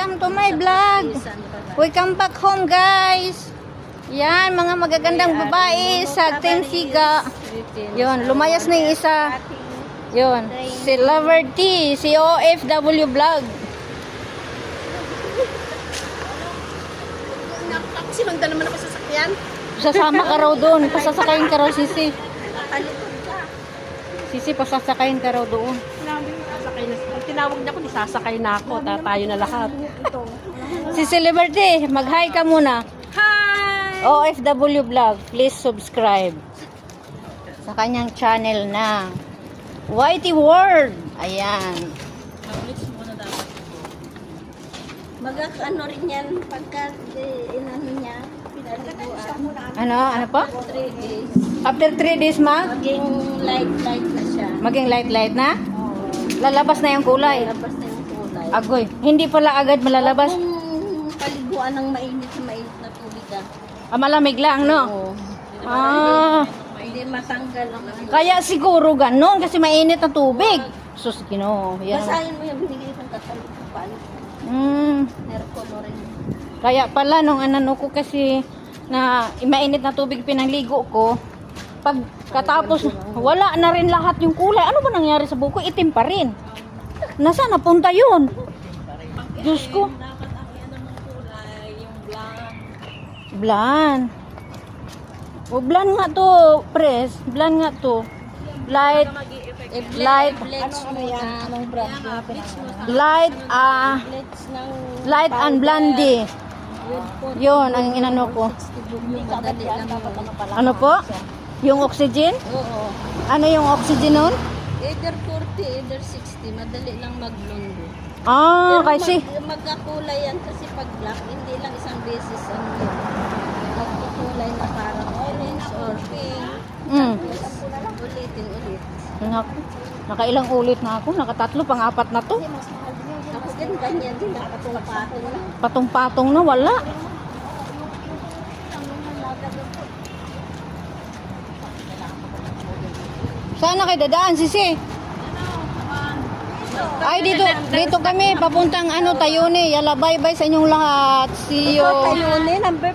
welcome to my vlog. Welcome back home, guys. Yan, mga magagandang babae sa Team Siga. Yun, lumayas na yung isa. Yun, si Lover T, si OFW Vlog. Sinundan naman ako sa sasakyan. Sasama ka raw doon, pasasakayin ka raw, Sisi. Sisi, pasasakayin ka raw doon. Tinawag niya ako, sasakay na ako. Tayo na lahat. Sisi Liberty, mag-hi ka muna. Hi! OFW Vlog, please subscribe sa kanyang channel na Whitey World. Ayan. Mag-ano rin yan pagka inano niya, pinaliguan. Ano po? 3 days. After 3 days, Maging light na siya. maging light na? Lalabas na yung kulay. Labas na yung kulay. Agoy, hindi pala agad malalabas. Kung paliguan ng mainit na tubig Malamig lang, no? Oo. Hindi matanggal ang ano. Kaya siguro ganon kasi mainit na tubig. Sus, Ginoo. Yan. Basahin mo yung binigay ng katalikupan. Nercolo rin. Kaya pala nung ano ko kasi na mainit na tubig pinangligo ko, pag katapos wala na rin lahat yung kulay. Ano ba nangyari sa buko? Itim pa rin. Nasaan napunta yun? Diyos ko. Dapat ang ano ng kulay, yung black. Blan. O blan nga to, pres. Blan nga to. Light. Light. Bleach mo yan. Anong brand? Light. Bleach ng Light and blondie. Yun ang inano ko. madali lang yun. Ano po? Yung oxygen? Oo. Ano yung oxygen nun? Either 40, either 60. Madali lang mag-blondo. Kasi Magkakulay yan kasi pag black, hindi lang isang beses ano yun. Magkukulay na parang orange or pink. Tapos ulitin ulit. nakailang ulit na ako. Nakatatlo, pang-apat na to. Tapos din ganyan din, nakatungpatong na. Patong-patong na, wala. Saan na kayo dadaan, Sisi? Ay, dito kami, papuntang Tayone. Yala, bye-bye sa inyong lahat. See you. Tayone, number